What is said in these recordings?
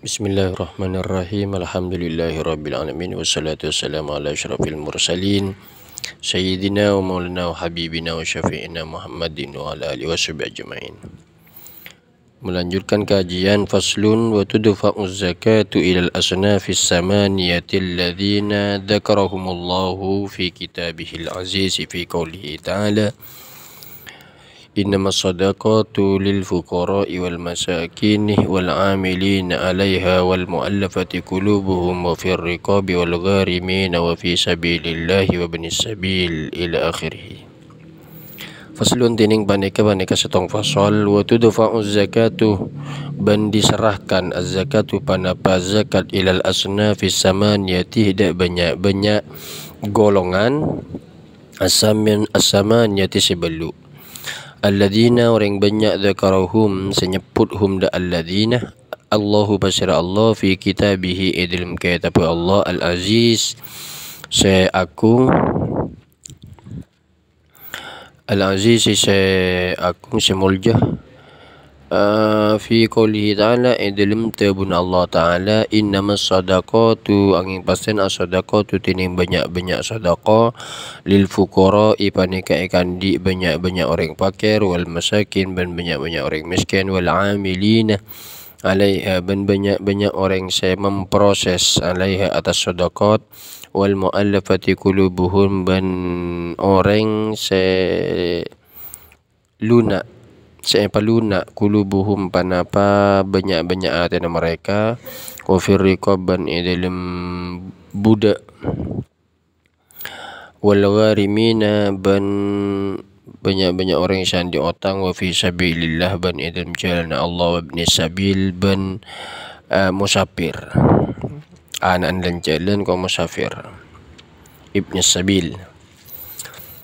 Bismillahirrahmanirrahim. Alhamdulillahirabbil alamin wassalatu wassalamu ala asyrafil mursalin sayyidina wa maulana wa habibina wa syafi'ina Muhammadin wa ala alihi washabihi ajmain. Melanjutkan kajian faslun wa tudfa'uz zakatu ilal asnafis samaniyati alladhina dzakarahumullahu fi kitabihil aziz fi qoulihi ta'ala إنما الصدقات للفقراء والمساكين والعاملين عليها والمؤلفة قلوبهم وفي الرقاب والغارمين وفي سبيل الله وابن السبيل إلى آخره. Faslun tining baneka setong fasal wa tudfa'u zakatu ban diserahkan az-zakatu panapa zakat ilal asnafis samaniyati tidak banyak golongan as-samaniyati sebelu alladzina orang banyak zakarahum senyeputhum da alladzina Allahu basira Allah fi kitabihi dalam kitab Allah al-aziz seagung al-aziz seagung semulja fi qoulihi ta'ala dalam tabun Allah ta'ala innamas sadaqatu angin pasten as-sadaqatu tining banyak sedekah lil fuqara ipanika ikan di banyak orang fakir wal masakin ban banyak orang miskin wal amilina alaiha ban banyak orang saya memproses alaiha atas sedekah wal muallafati qulubuhum ban orang saya lunak kulubuhum panapa banyak hati mereka wa fir riqaban dalam budak wal gharimina ban banyak orang yang diotang wa fi sabilillah ban dalam jalan Allah wa ibn sabil ban musafir anak dan jalan kau musafir ibn sabil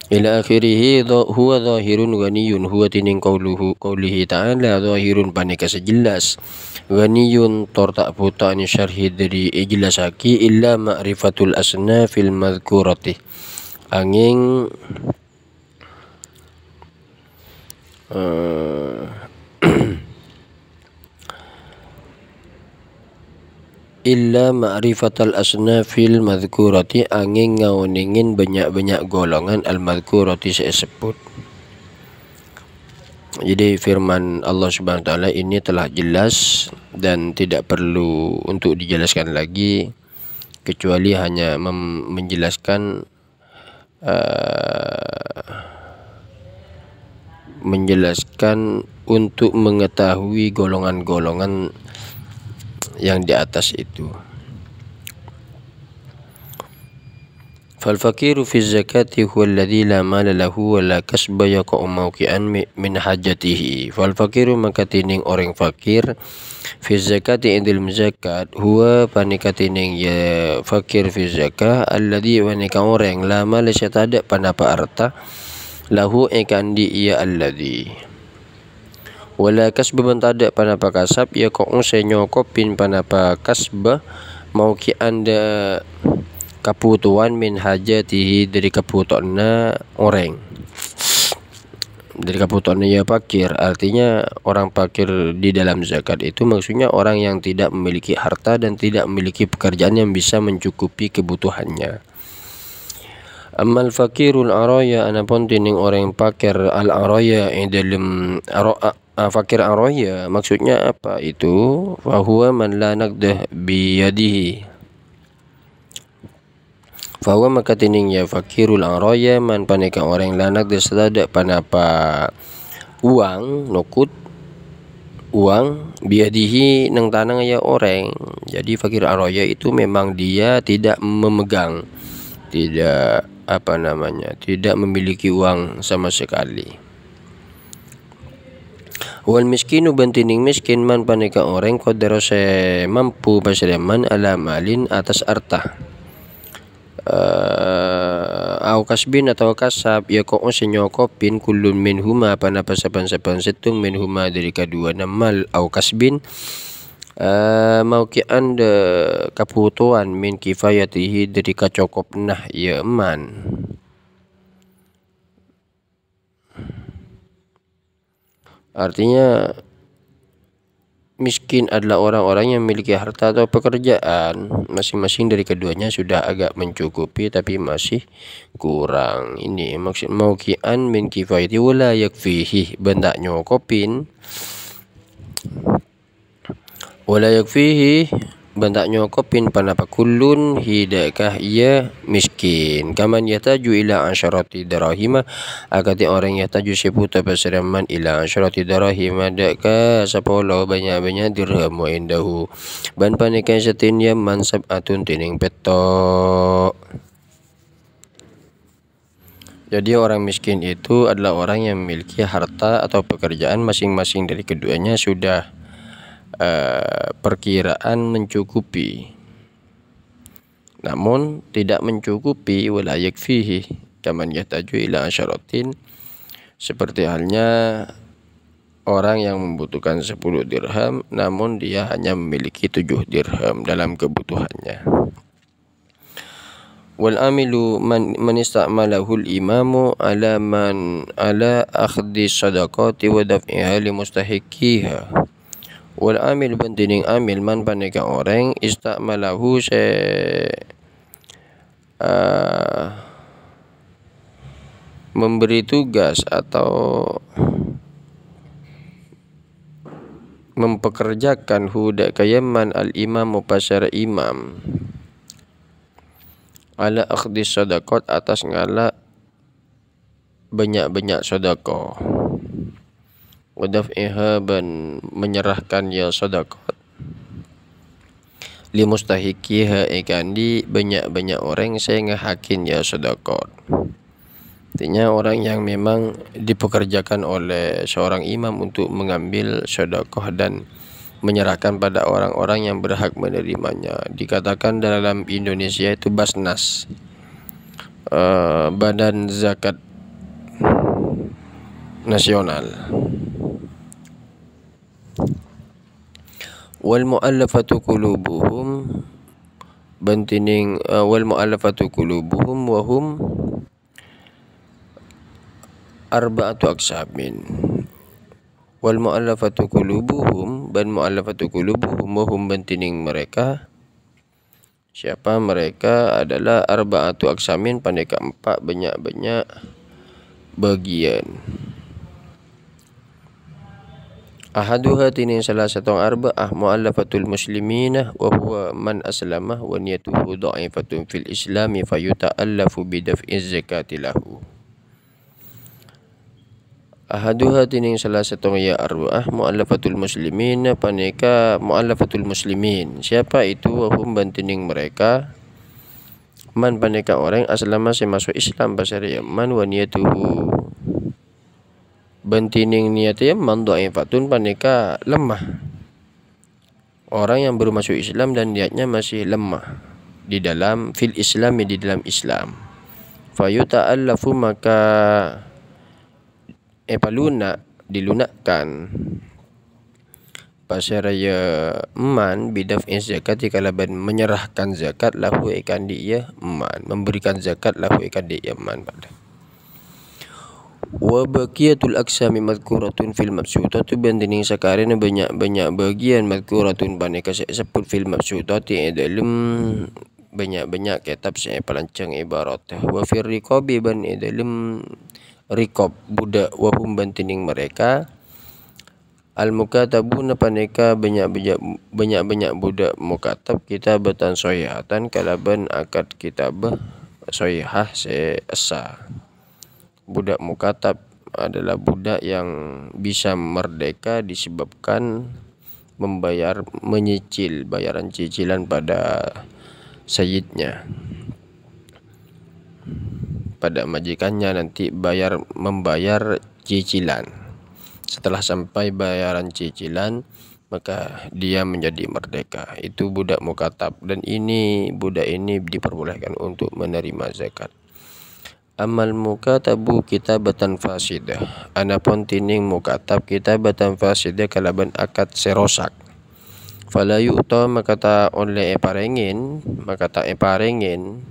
ila akhirih huwa zahirun ghaniyun huwa tining qaulihi ta'ala zahirun panika sejelas ghaniyun tor tak puta ni syarhi dari ijlasaki illa ma'rifatul asnafil madhkurati angin illa ma'rifatal asnafil madhkurati angin ngauningin banyak golongan al madhkurati saya sebut. Jadi firman Allah Subhanahu wa taala ini telah jelas dan tidak perlu untuk dijelaskan lagi kecuali hanya menjelaskan untuk mengetahui golongan-golongan yang di atas itu. Fal faqiru fi zakati huwa alladhi la mala lahu wa la kasba yaqa'u mawqi'an min hajatihi. Fal faqiru maka tining orang fakir fi zakati indil zakat huwa panika tining ya fakir fi zakah alladhi wanika orang la mala satada panapa arta lahu ikan di ia alladhi wala kasba bentada panapa kasab ya kau senyokopin panapa kasba mau ki anda kebutuhan min hajatihi dari kebutuhannya orang dari kebutuhannya ya fakir. Artinya orang fakir di dalam zakat itu maksudnya orang yang tidak memiliki harta dan tidak memiliki pekerjaan yang bisa mencukupi kebutuhannya. Amal fakirul araya anapun tining orang fakir al araya dalam fakir araya maksudnya apa itu? Fahuwa man la naqdah biyadihi. Fahuwa maka tining ya fakirul araya man panika orang la naqdah sadada panapa uang nukut uang biyadihi nang tanang ya orang. Jadi fakir araya itu memang dia tidak memegang, tidak tidak memiliki uang sama sekali. Wal miskinu bantining miskin man panika orang qadara mampu pasreman ala malin atas harta au kasbin atau kasab ya ko senyokopin kullun minhuma panapa saban setung minhuma dari kedua namal au kasbin mau ki anda kebutuhan min kifayatihi dari kacokop nah ya man. Artinya miskin adalah orang-orang yang memiliki harta atau pekerjaan. Masing-masing dari keduanya sudah agak mencukupi tapi masih kurang. Ini maksud mauqian min kifayati wala yakfihi, benda nyokopin wala yakfihi, benda nyokopin panapa kullun hidakah ia miskin. Kaman yataju ila asyarati darahima, akati orang yataju seputa pasiraman ila asyarati darahima daka sapolo banyak-banyak dirham wa indahu, ban panikan setinya mansab atun tining petok. Jadi orang miskin itu adalah orang yang memiliki harta atau pekerjaan, masing-masing dari keduanya sudah perkiraan mencukupi, namun tidak mencukupi wala yakfihi, kaman yahtaju ila asyaratin, seperti halnya orang yang membutuhkan 10 dirham namun dia hanya memiliki 7 dirham dalam kebutuhannya. Wal amilu man ista'malahu al-imamu ala akhdhi sadaqati wa daf'iha li mustahiqiha. Wal amil bantining amil man paneka orang ista'malahu memberi tugas atau mempekerjakan huda kayaman al-imam pasara imam ala akhdhi sadaqat, atas ngala banyak-banyak sedekah, wa daf'iha, ban menyerahkan ya sedekah, li mustahiqiha, ikan di banyak-banyak orang saya ngehakin ya sedekah. Artinya orang yang memang dipekerjakan oleh seorang imam untuk mengambil sedekah dan menyerahkan pada orang-orang yang berhak menerimanya. Dikatakan dalam Indonesia itu Basnas, Badan Zakat Nasional. Wal mu'allafatu qulubuhum, bantining wal mu'allafatu qulubuhum wa hum arba'atu aqsamin. Wal mu'allafatu qulubuhum, ban mu'allafatu qulubuhum wa hum, bantining mereka, siapa mereka adalah arba'atu aqsamin, paneka 4 banyak-banyak bagian. Ahaduha tinin salah satu arba'ah mu'allafatul muslimina wa huwa man aslamah wa niyatuhu dha'ifatun fil islami fayuta'allafu bidaf'iz zakati lahu. Ahaduha tinin salah satu ya arba'ah mu'allafatul muslimina, paneka mu'allafatul muslimin, siapa itu? Wa hum, bantining mereka, man paneka orang aslama masuk Islam pasari man, wa niyatuhu, bantining niatnya man dha'ifatun, paneka lemah, orang yang baru masuk Islam dan niatnya masih lemah di dalam fil islami, di dalam Islam. Fayuta'allafu, maka paluna, dilunakkan pasaraya man bidaf'in zakat, kalaban menyerahkan zakat lahu ikan dia man, memberikan zakat lahu ikan dia man pada. Wa baqiyatul aqsami madhkuratun fil mabsutati, bandining sakarena banyak-banyak bagian madhkuratun paneka sebut fil mabsutati dalam banyak-banyak kitab saya pelancang ibarat. Wa fir riqabi, ban dalam riqab budak, wa hum, bantining mereka al mukatabuna, paneka banyak-banyak budak mukatab, kitabatan soyahatan, kalaban akad kitabah soyah seasa. Budak mukatab adalah budak yang bisa merdeka disebabkan menyicil bayaran cicilan pada sayyidnya, pada majikannya, nanti membayar cicilan. Setelah sampai bayaran cicilan maka dia menjadi merdeka. Itu budak mukatab, dan budak ini diperbolehkan untuk menerima zakat. Amal mukatabu kitabatan fasidah, anapun tining mukatab kitabatan fasidah, kalaban akad serosak. Fala yu'ta, maka ta oleh eparengin, maka ta eparengin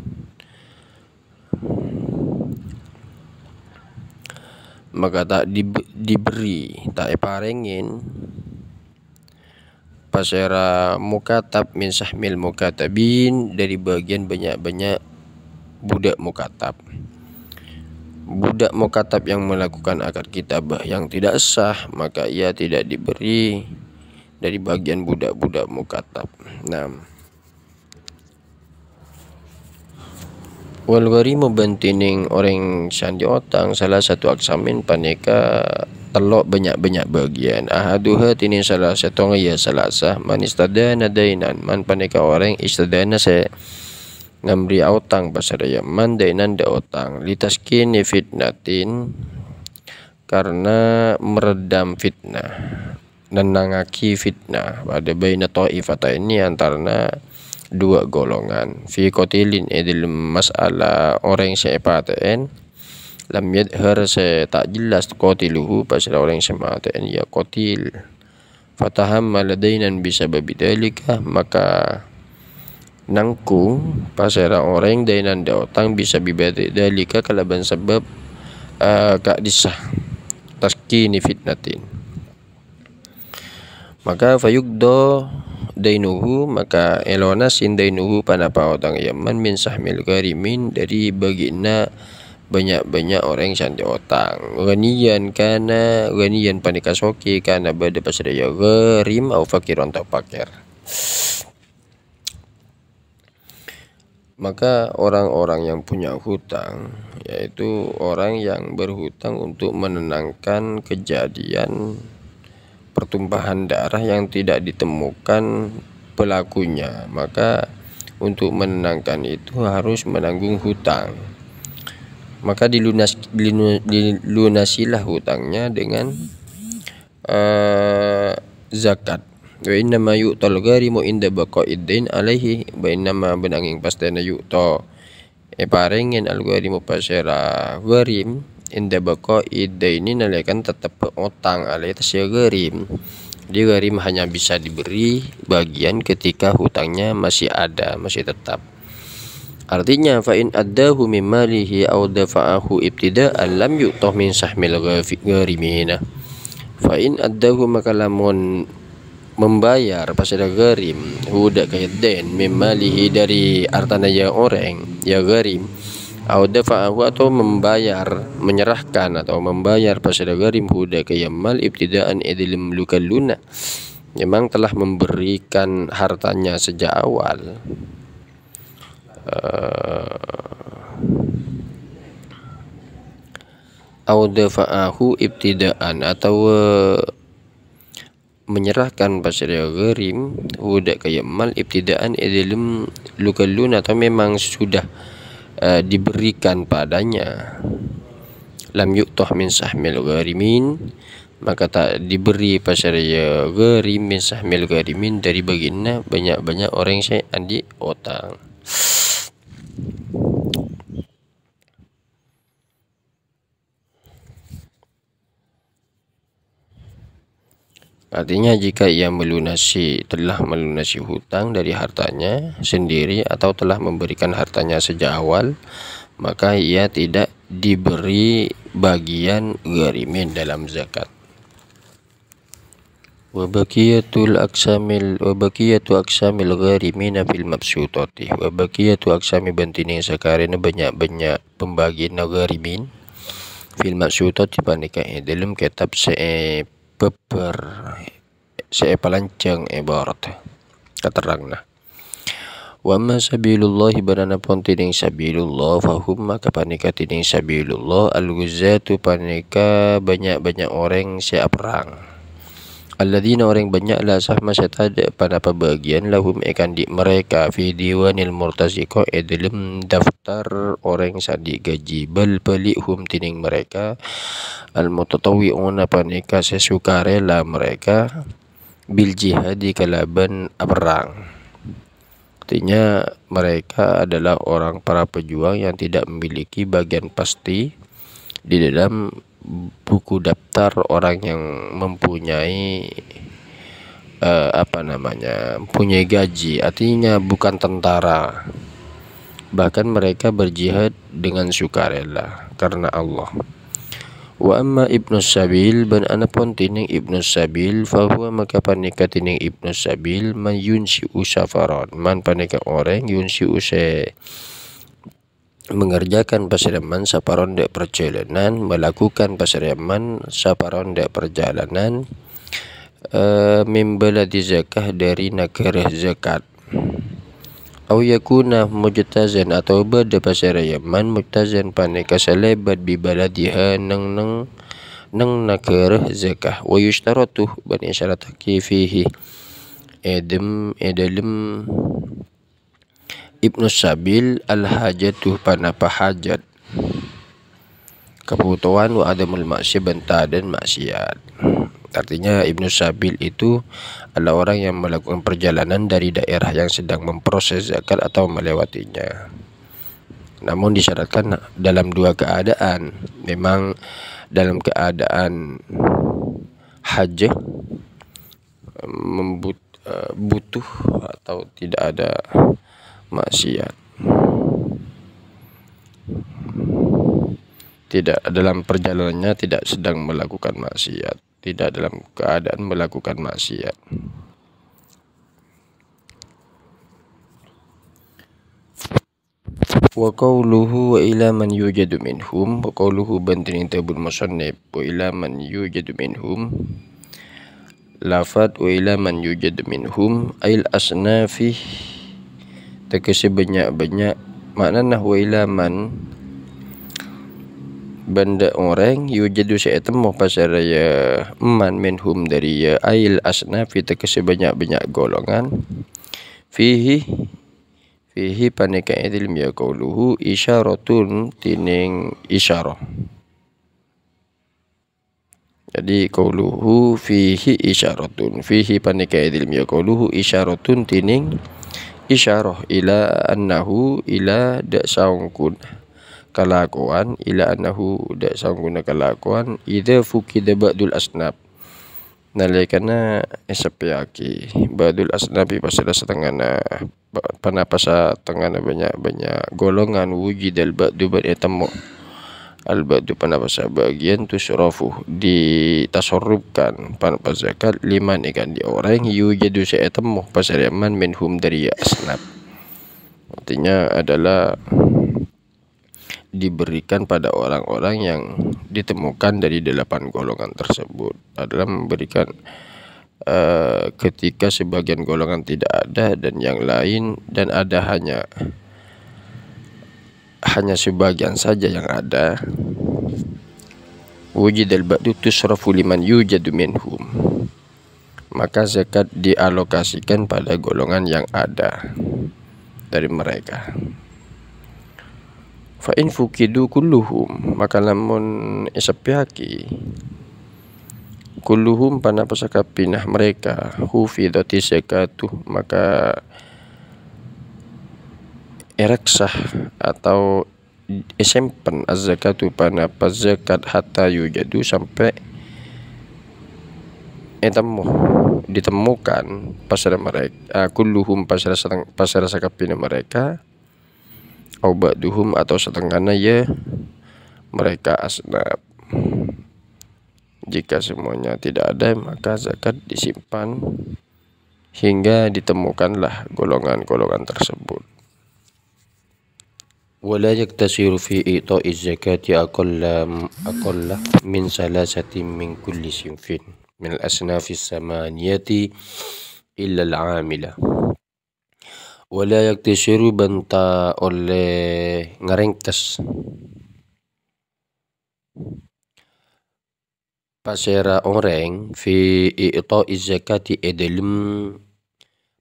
maka tak diberi, tak eparengin pasera mukatab min sahmil mukatabin, dari bagian banyak-banyak budak mukatab. Budak mukatab yang melakukan akad kitabah yang tidak sah, maka ia tidak diberi dari bagian budak-budak mukatab. Nah, wal gharimu bantining orang sandi otang salah satu aksamin paneka telok banyak-banyak bagian. Ahaduha tini salah satu ya salah sah man istadana dainan, man paneka orang istadana se ngamri autang pasaraya man dainan da otang litaskini fitnatin, karena meredam fitnah, nenangaki fitnah pada baina ta'ifata ini antarana dua golongan. Fi qatilin edil masalah orang sepaten lam yadhar se tak jelas qatiluhu pasal orang sepaten ya qatil fataham ladainan bisa babidalika, maka nangkung pasera orang dainan da otang bisa bibadalika kalaban sebab kak disah taskini fitnatin, maka fayugdo dainuhu, maka elona sin dainuhu panapa otang yaman min sahmil gharimin, dari bagina banyak-banyak orang sandi otang. Ghaniyan kana ghaniyan panikasoki kana bada pasraya gharim au fakiron atau pakir. Maka orang-orang yang punya hutang, yaitu orang yang berhutang untuk menenangkan kejadian pertumpahan darah yang tidak ditemukan pelakunya, maka untuk menenangkan itu harus menanggung hutang. Maka dilunasilah hutangnya dengan zakat. Wa inna ma yu'tal gharimu inda baqa'iddin alaihi, wa inna ma benanging pastena yu'ta paringen al gharimu pasera gharim inda baqa'iddaini nalekan tetap utang alaihi tasya gharim. Di gharim hanya bisa diberi bagian ketika hutangnya masih ada, masih tetap. Artinya fa in addahu min malihi aw dafa'ahu ibtida'an lam yu'tah min sahmil gharimina. Fa in addahu, maka lamun membayar pasada gharim huda kayden memalihi dari hartana ya orang ya gharim, au dafa'ahu atau membayar menyerahkan atau membayar pasada gharim huda kayamal ibtidaan edilim lukalluna, memang telah memberikan hartanya sejak awal. Au dafa'ahu ibtidaan, atau menyerahkan pasal gharim huda kayamal ibtidaan edilim lukallun, atau memang sudah diberikan padanya lam yu'tah min sahmil gharimin, maka tak diberi pasal gharim min sahmil gharimin dari baginda banyak-banyak orang saya andi otang. Artinya jika ia telah melunasi hutang dari hartanya sendiri atau telah memberikan hartanya sejak awal, maka ia tidak diberi bagian gharimin dalam zakat. Wa baqiyatu aksamil gharimina fil mabsutati, wa baqiyatu aksami bantini sakarina banyak-banyak pembagian gharimin fil mabsutati panika dalam kitab palancang ibarat katerangna. Wa ma sabilullahi barana pon tiding sabilullah fahum, maka panika tiding sabilullah al-ghuzatu panika banyak-banyak orang siap perang. Alladzina orang banyak la sahma satada pada pembagian lahum ekan di mereka fi diwanil murtaziqo dalam daftar orang sadi gaji bal balihum tining mereka al mutatawwi'una panika sesukarela mereka bil jihadi kalaban perang. Artinya mereka adalah orang para pejuang yang tidak memiliki bagian pasti di dalam buku daftar orang yang mempunyai mempunyai gaji, artinya bukan tentara, bahkan mereka berjihad dengan sukarela karena Allah. Wa amma ibnu sabil ban anapun tining ibnu sabil fahuwa maka panika tining ibnu sabil man yunsi'u safaran man panika orang yunsi'u se mengerjakan pasiraman saparon dek perjalanan, melakukan pasiraman saparon dek perjalanan mimbaladi zakah dari negara zakat. Au yakuna mujtazan atau bada pasar Yaman mujtazan panika salebat bi baladiha nang negara zakah wa yushtaratu ban isyarataki fihi edem ibnu sabil al hajatu panapa hajat kebutuhan wa adamul maksiyah benta dan maksiat. Artinya ibnu sabil itu adalah orang yang melakukan perjalanan dari daerah yang sedang memproses zakat atau melewatinya. Namun disyaratkan dalam dua keadaan. Memang dalam keadaan haji butuh atau tidak ada maksiat. Tidak dalam perjalanannya tidak sedang melakukan maksiat. Tidak dalam keadaan melakukan maksiat. Wa qawluhu wa ila man yujadu minhum wa qawluhu bantin tabul musannif wa ila man yujadu minhum lafad wa ila man yujadu minhum ail asnafi tegese banyak-banyak maknana wa ila man benda orang yujadu se'etemu pasaraya man minhum dari ya ail asnafi tegese banyak-banyak golongan fihi panika idil ya qauluhu isyaratun tining isyarah. Jadi qauluhu fihi isyaratun fihi panika idil ya qauluhu isyaratun tining isyarah ila annahu ila da saungkun kelakuan ila annahu da saungkun kelakuan idza fukida ba'dul asnab nalikana esapiaki ba'dul asnabi pasal setengahna panapasa tengahna banyak golongan wujidal ba'du ba'etemu al ba'du panapasa bagian tusrafu ditasarrufkan panapasa zakat liman ikan di orang yujadu se'etemu pasal yaman minhum dari asnab. Artinya adalah diberikan pada orang-orang yang ditemukan dari 8 golongan tersebut adalah memberikan ketika sebagian golongan tidak ada dan yang lain dan ada hanya sebagian saja yang ada wujidal ba'du tusrafu liman yujadu minhum maka zakat dialokasikan pada golongan yang ada dari mereka. Fa in fukidu kulluhum maka lamun isapiaki kulluhum panapasaka pinah mereka hufidati zakatuh maka eraksah atau esempen az-zakatu panapa zakat hatta yujadu sampai ditemukan pasal mereka kulluhum pasal sakapina mereka au ba'duhum atau setengahnya ya mereka asnab. Jika semuanya tidak ada maka zakat disimpan hingga ditemukanlah golongan-golongan tersebut. Wala yaktasiru fi ita'iz zakati aqalla min salasatin min kulli sinfin min al-asnafis samaniyati illa al-amila. Wala yaktasiru banta oleh ngarengkas pasera orang fi i'ta'iz zakati dalam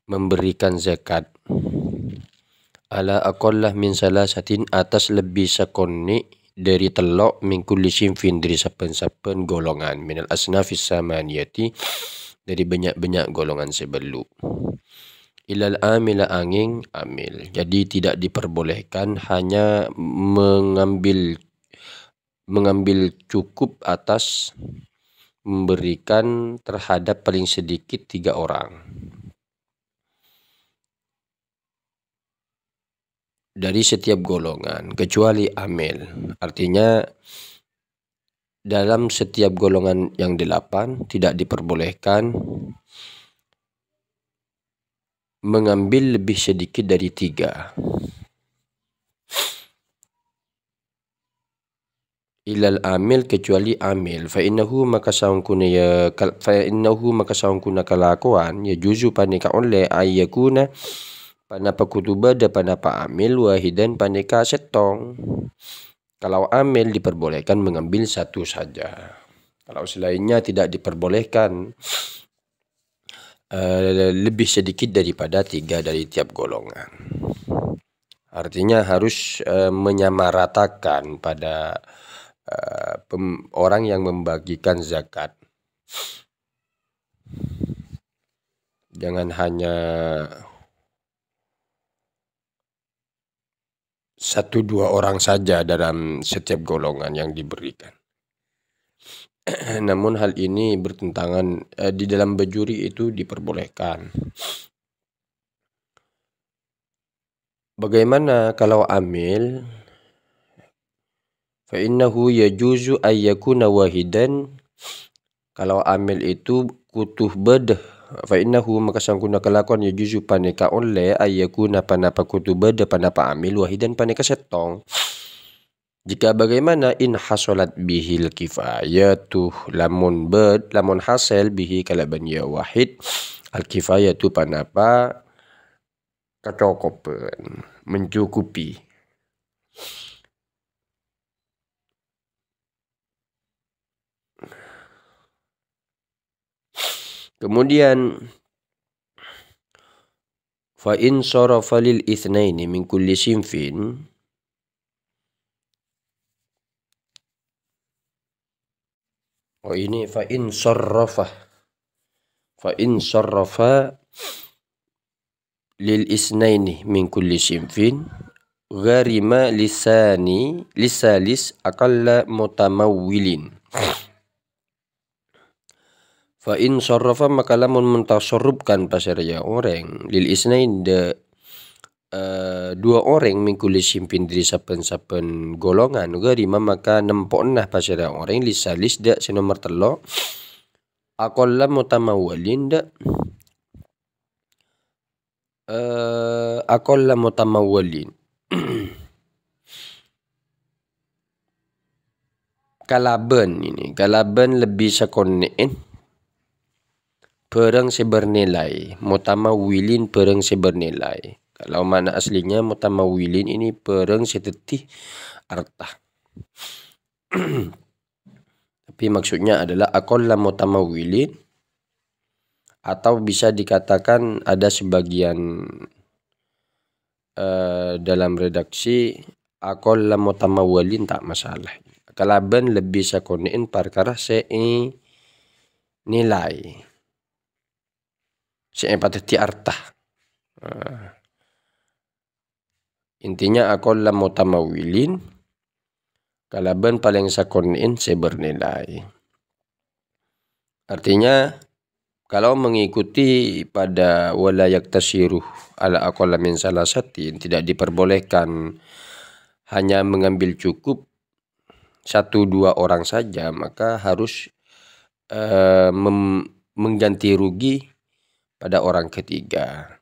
memberikan zakat ala aqallah min salasatin atas lebih sakonni dari telok min kulli sinfin dari saben-saben golongan minal asnafis samaniyati dari banyak-banyak golongan sebelu ilal amila angin amil. Jadi tidak diperbolehkan hanya mengambil cukup atas memberikan terhadap paling sedikit 3 orang dari setiap golongan kecuali amil. Artinya dalam setiap golongan yang 8 tidak diperbolehkan mengambil lebih sedikit dari 3. Ilal amil, kecuali amil, fa innahu maka saungkuna kalakuan ya juzu panika oleh ayyakuna panapa kutuba da panapa amil wahidan panika setong. Kalau amil diperbolehkan mengambil satu saja, kalau selainnya tidak diperbolehkan lebih sedikit daripada 3 dari tiap golongan. Artinya harus menyamaratakan pada orang yang membagikan zakat. Jangan hanya 1-2 orang saja dalam setiap golongan yang diberikan. Namun hal ini bertentangan di dalam bajuri itu diperbolehkan. Bagaimana kalau amil? Fa innahu yajuzu ayyakuna wahidan. Kalau amil itu kutuh bed, fa innahu maka sangkuna kelakuan yajuzu paneka oleh ayyakuna panapa kutuh bed panapa amil wahidan paneka setong. Jika bagaimana in hasolat bihil kifayatu, lamun bed lamun hasil bihi kalaban ya wahid al kifayatu panapa kecukupan, mencukupi. Kemudian fa in sarafa lil itsnaini min kulli sinfin, ini fa in sarrafa lil isnaini min kulli sinfin gharima lisalis aqalla mutamawwilin. Fa in sarrafa maka lamun mentasarrufkan pasaraya orang lil isnain dua orang min kulli sinfin dari saben-saben golongan gharima maka nempokna pasaraya orang lisalis dak senomor telo aqalla mutamawwilin dak aqalla mutamawwilin kalaban lebih sakonein perang sebernilai, mutamawwilin perang sebernilai. Kalau mana aslinya mutamawwilin ini perang setetih artah. Tapi maksudnya adalah aqalla mutamawwilin, atau bisa dikatakan ada sebagian dalam redaksi aqalla mutamawwilin tak masalah. Kalaban lebih sakonein perkara nilai. Seempateti artah. Intinya aqalla mutamawwilin kalaban paling sakonein sebernilai. Artinya kalau mengikuti pada wala yaktasiruh ala aqalla min salasatin, tidak diperbolehkan hanya mengambil cukup 1-2 orang saja, maka harus mengganti rugi pada orang ketiga.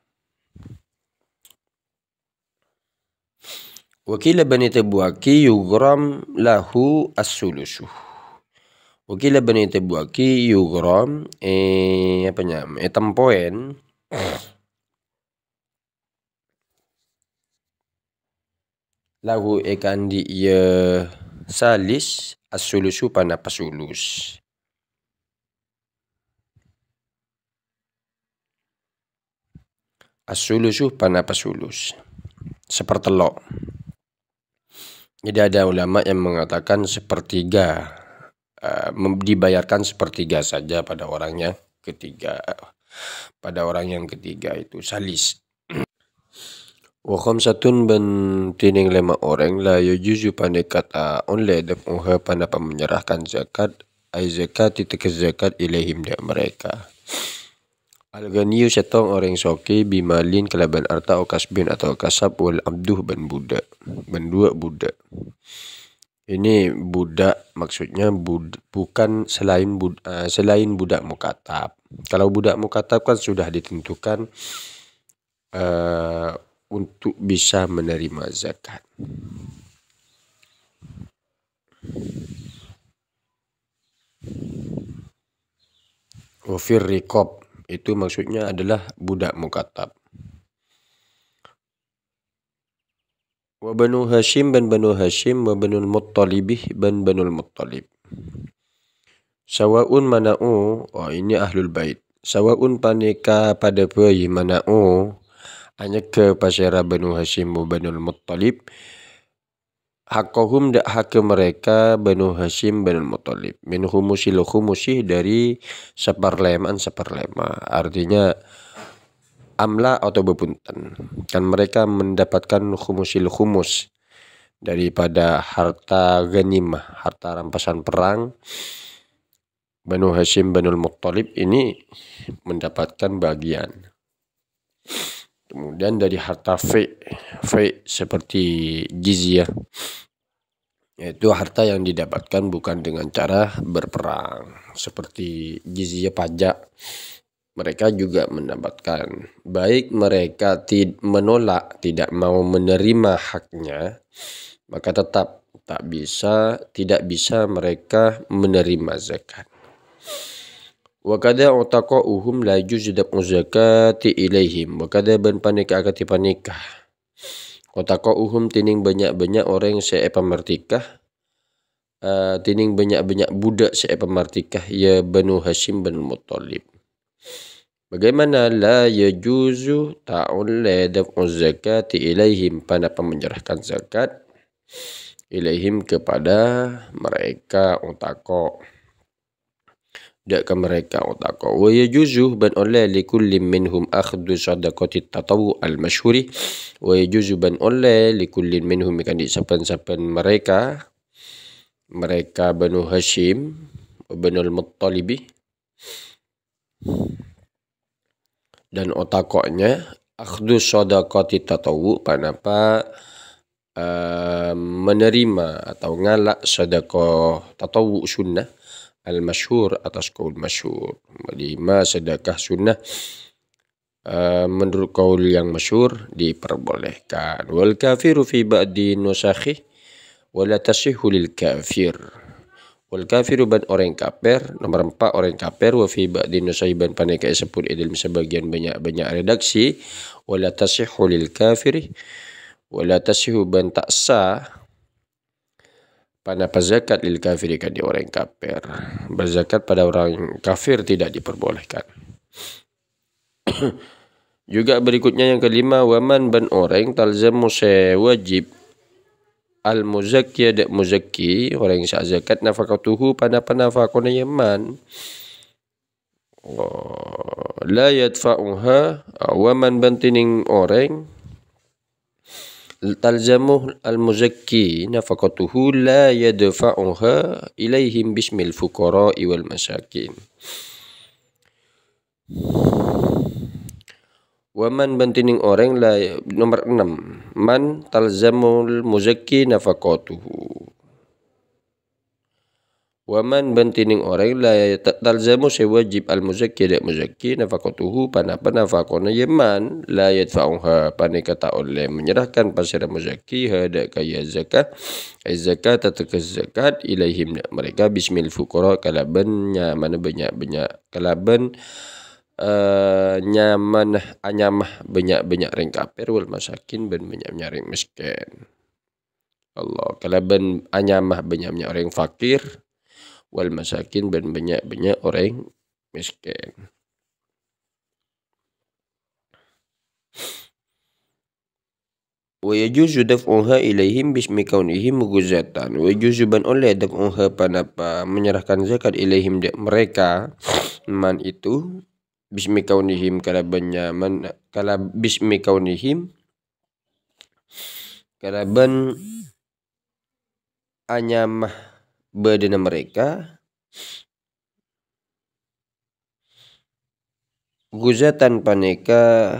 Wakila bani tabuaki yughram lahu as-sulusuh. Wakila bani tabuaki yughram tempoen lahu ekandi ya salis as-sulusu pana pasulus. As-sulusu pana pasulus, sepertelok. Jadi ada ulama yang mengatakan sepertiga, dibayarkan sepertiga saja pada orang yang ketiga. Pada orang yang ketiga itu salis. Wa khamsatun ban tining 5 orang la yujuzu panekat onle dafuha panapa menyerahkan zakat ay zakat itu zakat ilaihim dia mereka. Al-ghaniyu setong orang soki bimalin kelaban arta o kasbin atau kasab wal abduh ban budak, ban dua budak. Ini budak, maksudnya bukan selain budak mukatab. Kalau budak mukatab kan sudah ditentukan untuk bisa menerima zakat. Wafir riqab itu maksudnya adalah budak mukatab. Wa banu Hashim ban banu Hashim wa banul Muttalibih ban banul Muttalib. Sawaun mana'u, ini ahlul bait. Sawaun paneka pada bayi mana'u, hanya ke pasera banu Hashim wa banul Muttalib. Haqqahum dak hak mereka banu Hashim banul Muttalib. Min khumusil khumusi dari seperleman seperlema. Artinya amla atau bepunten. Dan mereka mendapatkan khumusil khumus daripada harta ghanimah, harta rampasan perang. Banu Hashim Banul Muttalib ini mendapatkan bagian. Kemudian dari harta fai seperti jizyah, yaitu harta yang didapatkan bukan dengan cara berperang, seperti jizyah pajak. Mereka juga mendapatkan, baik mereka menolak, tidak mau menerima haknya, maka tetap tidak bisa mereka menerima zakat. Wa kada utaqa'uhum la yujuz daf'u zakati ilaihim. Wa kada ban panikah akati panikah. Utaqa'uhum tining banyak-banyak orang saya pemertikah. Tining banyak-banyak budak saya pemertikah ya Banu Hashim bin Muttalib. Bagaimana la yajuzu ta'ulle daf'u zakati ilaihim, pada menyerahkan zakat ilaihim kepada mereka utaqo. Dak ke mereka utaqo. Wa yajuzu ban oleh likulli minhum akhdhu sadaqati tatawu al-masyhuri. Wa yajuzu ban oleh likulli minhum kan di sapan-sapan mereka Banu Hashim Banul Muttalibi dan otakoknya akhdhu sadaqati tatawu, panapa menerima atau ngalak sedekah tatawu sunnah al-masyhur atas kaul masyhur. Menerima sedekah sunnah menurut kaul yang masyhur diperbolehkan. Wal kafiru fi ba'di nusakhi wala tasihhu lil kafir. Wal kafiru ban orang kafir, nomor 4 orang kafir, wa fi ba'di nusakhi ban paneka sebut dalam sebagian banyak redaksi, wala tasihhu lil kafiri, wala tasihhu ban tak sah pada zakat lil kafiri kan di orang kafir. Berzakat pada orang kafir tidak diperbolehkan. Juga berikutnya yang kelima, waman ban orang talzamu wajib al-muzakki dak muzakki, orang yang sah zakat nafaqatuhu pada nafaqona yaman. La yadfa'uha, waman bantining orang talzamuh al-muzakki nafaqatuhu la yadfa'uha ilaihim bismil fuqara'i wal masakin. Waman bantining orang la, nomor 6, man talzamul muzakki nafaqatuhu. Waman bantining orang la talzamu sewajib al-muzakki dak muzakki nafaqatuhu panapa nafaqona yaman la yadfa'uha, paneka tak oleh menyerahkan pasir muzakki hada kaya zakat atau zakat ilaihim mereka bismil fuqara kalaban nyaman banyak kalaban nyaman anyamah banyak ring kafir wal masakin ben banyak ring miskin. Allah kalaban anyamah banyak orang fakir wal masakin ben banyak orang miskin. Wa yajuzu daf'uha ilaihim bismi kaunihim muguzatan. Wa yajuzu ban oleh daf'uha panapa menyerahkan zakat ilaihim mereka man itu bismi kaunihim kalabannya man kala bismi kaunihim kalaban anyamah badana mereka guzatan paneka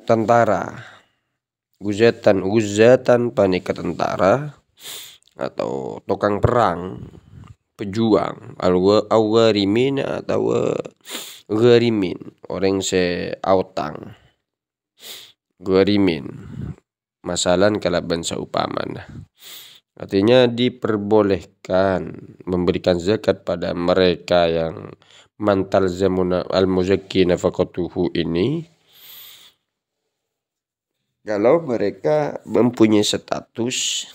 tentara guzatan panika tentara atau tukang perang, pejuang, al-gharimin atau gharimin, orang se autang, gharimin, masalan kalaban saupaman. Artinya diperbolehkan memberikan zakat pada mereka yang mantal zamuna al-muzakki nafaqatuhu ini kalau mereka mempunyai status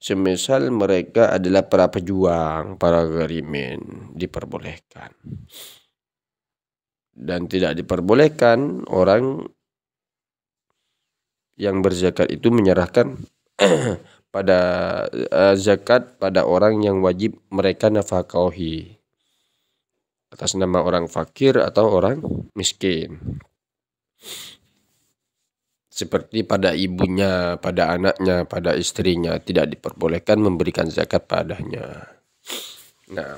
semisal mereka adalah para pejuang, para gharimin, diperbolehkan. Dan tidak diperbolehkan orang yang berzakat itu menyerahkan pada zakat pada orang yang wajib mereka nafkahi atas nama orang fakir atau orang miskin. Seperti pada ibunya, pada anaknya, pada istrinya tidak diperbolehkan memberikan zakat padanya. Nah,